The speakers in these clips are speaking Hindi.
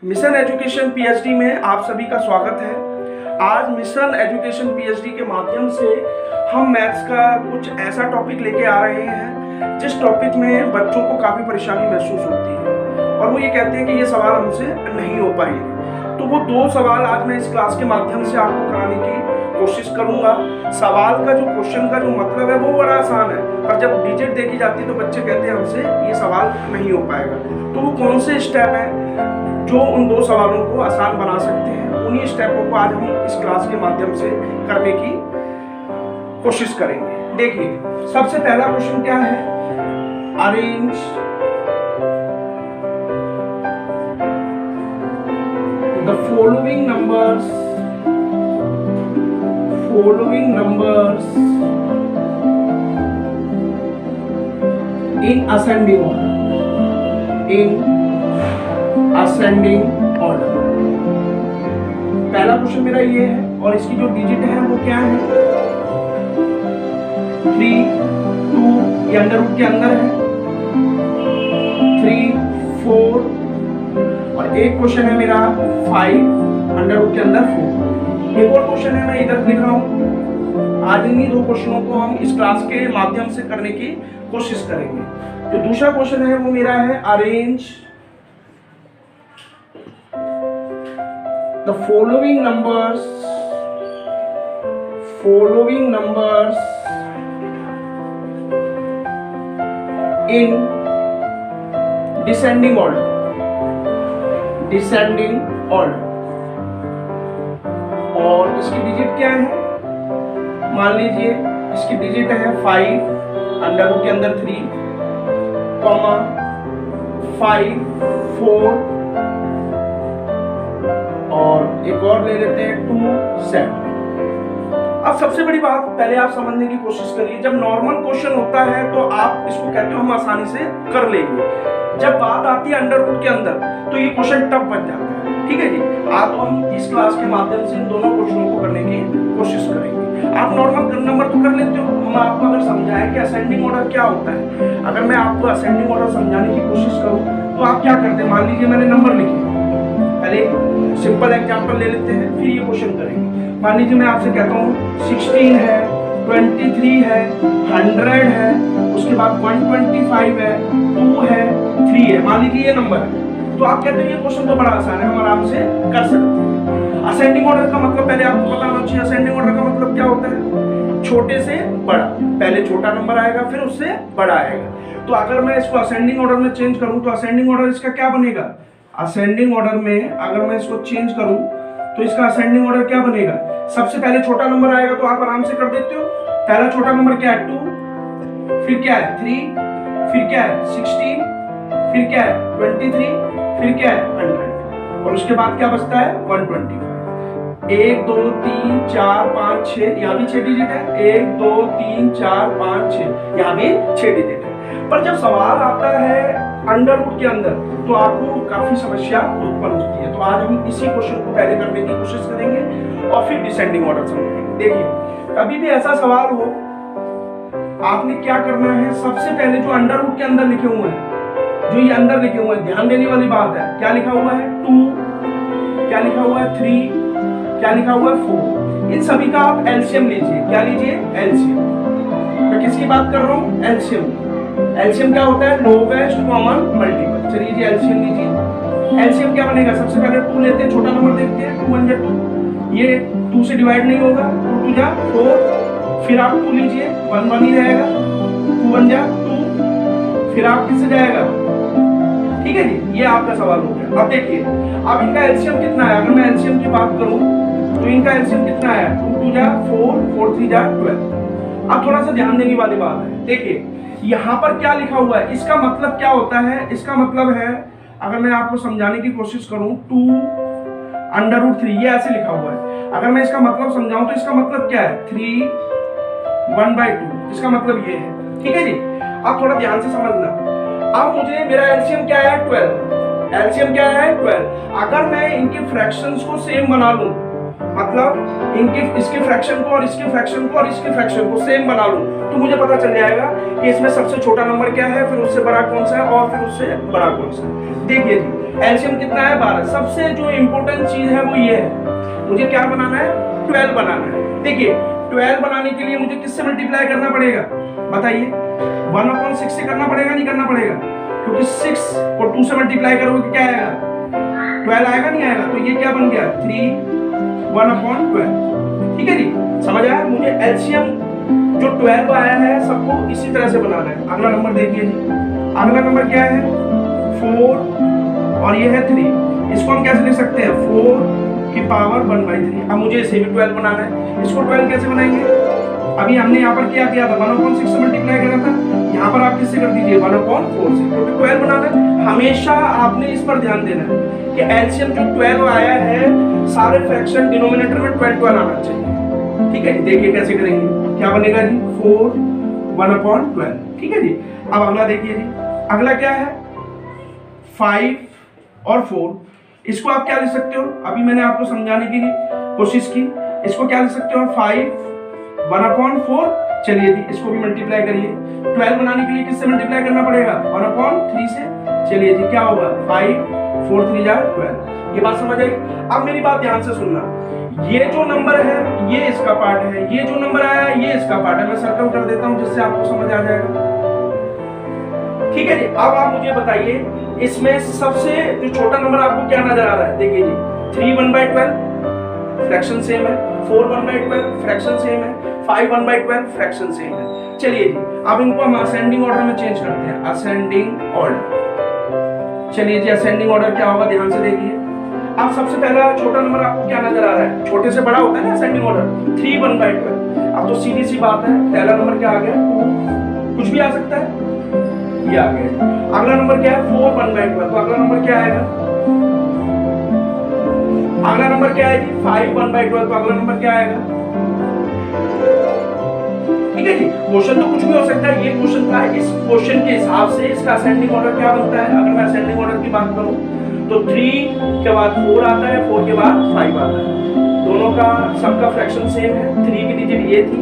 मिशन एजुकेशन पीएचडी में आप सभी का स्वागत है। आज मिशन एजुकेशन पीएचडी के माध्यम से हम मैथ्स का कुछ ऐसा टॉपिक लेके आ रहे हैं जिस टॉपिक में बच्चों को काफ़ी परेशानी महसूस होती है और वो ये कहते हैं कि ये सवाल हमसे नहीं हो पाएंगे। तो वो दो सवाल आज मैं इस क्लास के माध्यम से आपको कराने की कोशिश करूंगा। सवाल का जो क्वेश्चन का जो मतलब है वो बड़ा आसान है, पर जब डिजिट देखी जाती है तो बच्चे कहते हैं हमसे ये सवाल नहीं हो पाएगा। तो वो कौन से स्टेप है जो उन दो सवालों को आसान बना सकते हैं, उन्हीं स्टेपों को आज हम इस क्लास के माध्यम से करने की कोशिश करेंगे। देखिए, सबसे पहला क्वेश्चन क्या है, arrange the following numbers in ascending order. पहला क्वेश्चन मेरा ये है और इसकी जो डिजिट है वो क्या है, 3, 2 ये अंडर रूट के अंदर है, 3, 4 और एक क्वेश्चन है मेरा 5 अंडर रूट के अंदर 4। एक और क्वेश्चन है मैं इधर लिख रहा हूँ। आज इन्हीं दो क्वेश्चनों को हम इस क्लास के माध्यम से करने की कोशिश करेंगे। जो दूसरा क्वेश्चन है वो मेरा है, arrange the following numbers in descending order। और इसकी डिजिट क्या है, मान लीजिए इसकी डिजिट है 5 अंडर रूट के अंदर 3, 5, 4 और एक और ले लेते हैं 2, 7। अब सबसे बड़ी बात पहले आप समझने की कोशिश करिए, जब नॉर्मल क्वेश्चन होता है तो आप इसको कहते हो हम आसानी से कर लेंगे। जब बात आती है अंडर रूट के अंदर तो ये क्वेश्चन टफ बन जाता है। ठीक है जी, आप हम इस क्लास के माध्यम से इन दोनों क्वेश्चनों को करने की कोशिश करेंगे। आप नॉर्मल नंबर तो कर लेते हो, हम आपको अगर समझाएं कि असेंडिंग ऑर्डर क्या होता है, अगर मैं आपको असेंडिंग ऑर्डर समझाने की कोशिश करूं तो आप क्या करते हैं, मान लीजिए मैंने नंबर लिखे, पहले सिंपल एग्जांपल ले लेते हैं फिर ये क्वेश्चन करेंगे। मान लीजिए मैं आपसे कहता हूँ 16 है, 23 है, 100 है, उसके बाद 125 है, 2 है, 3 है, मान लीजिए ये नंबर है। तो आप कहते हैं ये क्वेश्चन तो बड़ा आसान है, हम आराम से कर सकते हैं। असेंडिंग ऑर्डर का मतलब पहले आपको पता होना चाहिए। असेंडिंग ऑर्डर का मतलब क्या होता है, छोटे से बड़ा, पहले छोटा नंबर आएगा फिर उससे बड़ा आएगा। तो अगर मैं इसको असेंडिंग ऑर्डर में चेंज करूं तो असेंडिंग ऑर्डर इसका क्या बनेगा, असेंडिंग ऑर्डर में अगर मैं इसको चेंज करूं तो इसका असेंडिंग ऑर्डर क्या बनेगा, सबसे पहले छोटा नंबर आएगा तो आप आराम से कर देते हो। पहला छोटा नंबर क्या है 2, फिर क्या है 3, फिर क्या है 16, फिर क्या है 23, फिर क्या है 100 और उसके बाद क्या बचता है 125। 1 2 3 4 5 6, यहाँ भी 6 डिजिट है, 1 2 3 4 5 6, यहाँ भी 6 डिजिट है। पर जब सवाल आता है अंडर रूट के अंदर तो आपको काफी समस्या उत्पन्न होती है। तो आज हम इसी क्वेश्चन को पहले करने की कोशिश करेंगे और फिर डिसेंडिंग ऑर्डर समझेंगे। देखिए, कभी भी ऐसा सवाल हो आपने क्या करना है, सबसे पहले जो अंडर रूट के अंदर लिखे हुए हैं, जो ये अंदर लिखे हुए हैं, ध्यान देने वाली बात है, क्या लिखा हुआ है 2, क्या लिखा हुआ है 3, क्या लिखा हुआ है 4, इन सभी का आप एलसीएम लीजिए। क्या लीजिए, एलसीएम। मैं किसकी बात कर रहा हूँ, एलसीएम। एलसीएम क्या होता है, लोवेस्ट कॉमन मल्टीपल। चलिए जी एलसीएम लीजिए। एलसीएम क्या बनेगा, सबसे पहले 2 लेते हैं, छोटा नंबर देखते हैं, 2 1 जा 2, ये 2 से डिवाइड नहीं होगा, 2 2 जा 4, फिर आप 2 लीजिए, 1 1 ही रहेगा, 2 1 जा 2, फिर आप किससे जाएगा। ठीक है जी, ये आपका सवाल हो गया। अब देखिए, अब इनका एलसीएम कितना है, अगर मैं एलसीएम की बात करूं तो इनका एलसीएम कितना है, 2 2 जा 4, 4 3 जा 12। अब थोड़ा सा ध्यान देने वाली बात है, देखिए यहाँ पर क्या लिखा हुआ है, इसका मतलब क्या होता है, इसका मतलब है, अगर मैं आपको समझाने की कोशिश करूं 2 अंडर रूट 3, ये ऐसे लिखा हुआ है। अगर मैं इसका मतलब समझाऊं तो इसका मतलब क्या है 3 1/2, इसका मतलब ये है। ठीक है जी, आप थोड़ा ध्यान से समझना। अब मुझे मेरा एलसीएम क्या है 12, एलसीएम क्या है 12। अगर मैं इनके फ्रैक्शंस को सेम बना लूं, मतलब इनके इसके फ्रैक्शन को और इसके फ्रैक्शन को और इसके फ्रैक्शन को सेम बना लूं तो मुझे पता चल जाएगा कि इसमें सबसे छोटा नंबर क्या है, फिर उससे बड़ा कौन सा है और फिर उससे बड़ा कौन सा है। देखिए जी, एलसीएम कितना है 12। सबसे जो इंपॉर्टेंट चीज है वो ये है, मुझे क्या बनाना है 12 बनाना है। देखिए 12 बनाने के लिए मुझे किससे मल्टीप्लाई करना पड़ेगा बताइए, 1/6 से करना पड़ेगा नहीं करना पड़ेगा, क्योंकि 6 को 2 से मल्टीप्लाई करोगे क्या आएगा 12 आएगा नहीं आएगा, तो ये क्या बन गया 3 1/12। ठीक है जी, समझ आया। मुझे एलसीएम जो 12 आया है सबको इसी तरह से बनाना है। अगला नंबर देखिए जी, अगला नंबर क्या है 4 और ये है 3। इसको हम कैसे लिख सकते हैं 4 की पावर 1/3। अब मुझे इसे भी 12 बनाना है। इसको 12 कैसे बनाएंगे, अभी हमने यहाँ पर क्या किया था 1/6 से मल्टीप्लाई करा था, यहाँ पर आप किससे कर दीजिए 1/4 से, क्योंकि 12 बनाना है। हमेशा आपने इस पर ध्यान देना है कि एलसीएम जो 12 आया है सारे फ्रैक्शन डिनोमिनेटर में 12 आना चाहिए। ठीक है, देखिए कैसे करेंगे, क्या बनेगा जी 4 1/12। ठीक है जी, अब अगला देखिए जी, अगला क्या है 5 और 4। इसको आप क्या लिख सकते हो, अभी मैंने आपको समझाने की कोशिश की। इसको क्या लिख सकते हो 5 1/4। चलिए जी, इसको भी मल्टीप्लाई करिए। 12 बनाने के लिए किससे मल्टीप्लाई करना पड़ेगा 1/3 से। चलिए जी, क्या होगा 5 4 3 12। ये बात समझ आई। अब मेरी बात ध्यान से सुनना, ये जो नंबर है ये इसका पार्ट है, ये जो नंबर आया है ये इसका पार्ट है। मैं सर्कल कर देता हूं जिससे आपको समझ आ जाएगा। ठीक है जी, अब आप मुझे बताइए इसमें सबसे जो छोटा नंबर आपको क्या नजर आ रहा है। देखिए जी 3 1/12 फ्रैक्शन सेम है, 4 1/12 फ्रैक्शन सेम है, 5 1/12 फ्रैक्शन सेम है। चलिए जी, अब इनको हम असेंडिंग ऑर्डर में चेंज करते हैं, असेंडिंग ऑर्डर। चलिए जी, असेंडिंग ऑर्डर क्या होगा ध्यान से देखिए। अब सबसे पहला छोटा नंबर आपको क्या नजर आ रहा है, छोटे से बड़ा होता है ना असेंडिंग ऑर्डर, 3 1/12। अब तो सीधी सी बात है, पहला नंबर क्या आ गया 2, कुछ भी आ सकता है, ये आ गया। अगला नंबर क्या है 4 1/12, तो अगला नंबर क्या आएगा, अगला नंबर क्या है जी 5 1/12, तो अगला नंबर क्या आएगा। ठीक है जी, क्वेश्चन तो कुछ भी हो सकता है, ये क्वेश्चन था, इस क्वेश्चन के हिसाब से इसका असेंडिंग ऑर्डर क्या बनता है। अगर मैं असेंडिंग ऑर्डर की बात करूं तो 3 के बाद 4 आता है, 4 के बाद 5 आता है। दोनों का सबका फ्रैक्शन सेम है, 3 की डिजिट ये थी,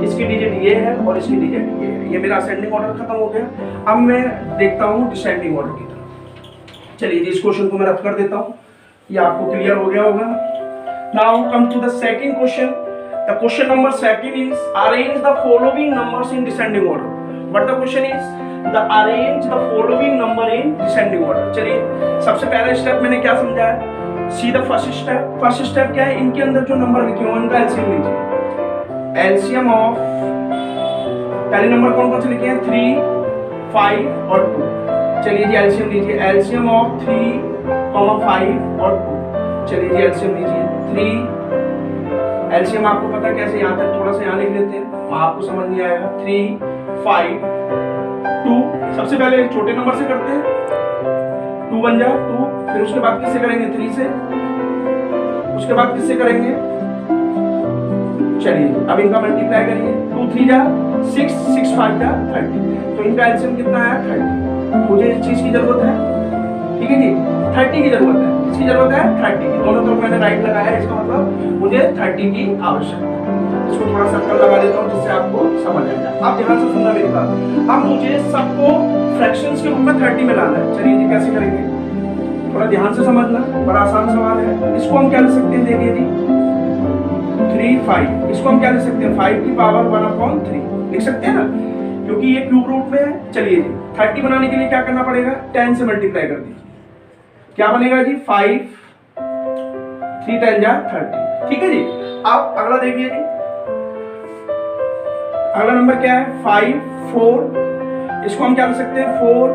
इसकी डिजिट ये है और इसकी डिजिट ये है। ये मेरा असेंडिंग ऑर्डर खत्म हो गया। अब मैं देखता हूँ डिसेंडिंग ऑर्डर की तरफ। चलिए जी, इस क्वेश्चन को मैं रफ कर देता हूँ, ये आपको क्लियर हो गया होगा। Now come to the second question. The question number 2 is arrange the following numbers in descending order. What the question is? The arrange the following number in descending order. चलिए, सबसे पहला स्टेप मैंने क्या समझाया, see the first step. First step क्या है, इनके अंदर जो नंबर लिखे हुए उनका एलसीएम लीजिए। एलसीएम ऑफ पहले नंबर कौन कौन से लिखे हैं 3 5 और 2। चलिए जी, एलसीएम लीजिए। एलसीएम ऑफ 3 5 और 2। चलिए जी, एलसीएम लीजिए 3। एलसीएम आपको पता कैसे, यहाँ तक थोड़ा सा यहाँ लिख लेते हैं, आपको समझ नहीं आएगा। 3 5 2। सबसे पहले छोटे नंबर से करते हैं, 2 बन जा 2, फिर उसके बाद किससे करेंगे 3 से, उसके बाद किससे करेंगे। चलिए अब इनका मल्टीप्लाई करिए, 2 3 जा 6 6 5 जा 30। तो इनका एलसीएम कितना है 30। मुझे इस चीज की जरूरत है, ठीक है जी, 30 की जरूरत है। किसकी जरूरत है 30 की। दोनों तरफ मैंने राइट लगाया है, इसका मतलब मुझे 30 की आवश्यकता है। इसको थोड़ा सर्कल लगा देता हूँ जिससे आपको समझ आ जाए। आप ध्यान से सुनना मेरी बात। अब मुझे सबको फ्रैक्शंस के रूप में 30 में लाना है। चलिए जी, कैसे करेंगे, थोड़ा ध्यान से समझना, बड़ा आसान सवाल है। इसको हम क्या लिख सकते हैं, देखिए जी 3 5। इसको हम क्या लिख सकते हैं 5 की पावर 1/3 लिख सकते हैं ना, क्योंकि ये क्यूब रूट में है। चलिए जी, 30 बनाने के लिए क्या करना पड़ेगा, 10 से मल्टीप्लाई कर दीजिए। क्या बनेगा जी 5 3 10 जा 30। ठीक है जी, आप अगला देखिए जी, अगला नंबर क्या है 5 4। इसको हम क्या लिख सकते हैं 4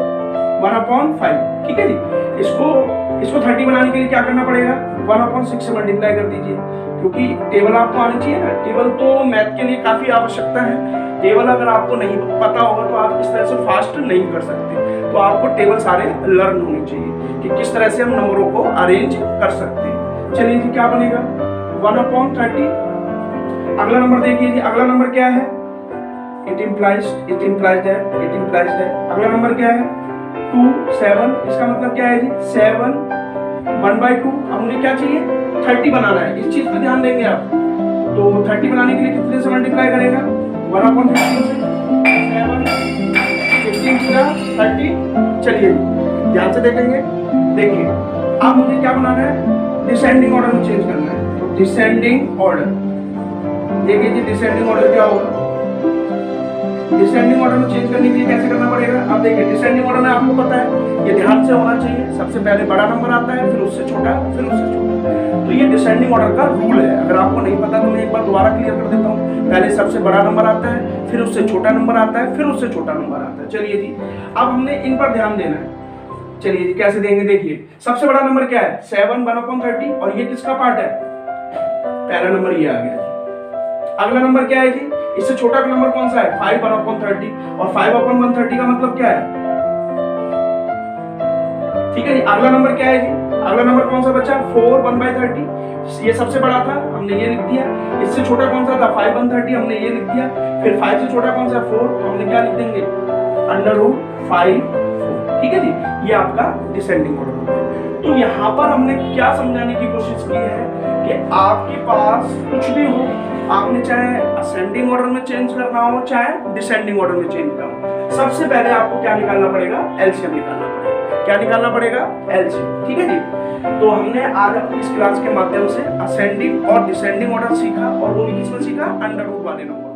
1/5। ठीक है जी, इसको 30 बनाने के लिए क्या करना पड़ेगा 1/6 से मल्टीप्लाई कर दीजिए, क्योंकि टेबल आपको आनी चाहिए ना। टेबल तो मैथ के लिए काफी आवश्यकता है। टेबल अगर आपको नहीं पता होगा तो आप इस तरह से फास्ट नहीं कर सकते। तो आपको टेबल सारे लर्न होने चाहिए कि किस तरह से हम नंबरों को अरेंज कर सकते हैं। चलिए जी, क्या बनेगा 1/30। अगला नंबर देखिए जी, अगला नंबर क्या है, इट इम्प्लाइज अगला नंबर क्या है 2 7। इसका मतलब क्या है जी 7 1/2। अब मुझे क्या चाहिए 30 बनाना है, इस चीज पे ध्यान देंगे आप। तो 30 बनाने के लिए कितने से मल्टीप्लाई करेगा 1/15 से, 7 15 30। चलिए ध्यान से देखेंगे, देखिए अब मुझे क्या बनाना है, डिसेंडिंग ऑर्डर में चेंज करना है। तो डिसेंडिंग ऑर्डर, देखिए जी डिसेंडिंग ऑर्डर क्या होगा, डिसेंडिंग ऑर्डर में चेंज करने के लिए कैसे करना पड़ेगा। अब देखिए डिसेंडिंग ऑर्डर में आपको पता है ये ध्यान से होना चाहिए, सबसे पहले बड़ा नंबर आता है, फिर उससे छोटा, फिर उससे छोटा। तो ये डिसेंडिंग ऑर्डर का रूल है। अगर आपको नहीं पता तो मैं एक बार दोबारा क्लियर कर देता हूँ। पहले सबसे बड़ा नंबर आता है, फिर उससे छोटा नंबर आता है, फिर उससे छोटा नंबर आता है। चलिए जी अब हमने इन पर ध्यान देना है। चलिए जी कैसे देंगे, देखिए सबसे बड़ा नंबर क्या है 7 1/30 और ये किसका पार्ट है, पहला नंबर ये आ गया। अगला नंबर क्या है जी, इससे छोटा नंबर कौन सा है 5 1/30 और 5/130 का मतलब क्या है, ठीक है जी। अगला नंबर क्या है जी, अगला नंबर कौन सा बचा 4 1/30, ये सबसे बड़ा था हमने ये लिख दिया। इससे छोटा कौन सा था 5 1/30 हमने ये लिख दिया। फिर 5 से छोटा कौन सा 4 तो हमने क्या लिख देंगे √5 4, ठीक है जी। ये आपका डिसेंडिंग ऑर्डर होता है। तो यहाँ पर हमने क्या समझाने की कोशिश की है कि आपके पास कुछ भी हो, आपने चाहे असेंडिंग ऑर्डर में चेंज करना हो चाहे डिसेंडिंग ऑर्डर में चेंज करना हो, सबसे पहले आपको क्या निकालना पड़ेगा, एलसीएम निकालना पड़ेगा। क्या निकालना पड़ेगा, एलसीएम, ठीक है जी। तो हमने आज अपनी इस क्लास के माध्यम से असेंडिंग और डिसेंडिंग ऑर्डर सीखा, और वो भी किसमें सीखा, अंडर रूट वाले नंबर।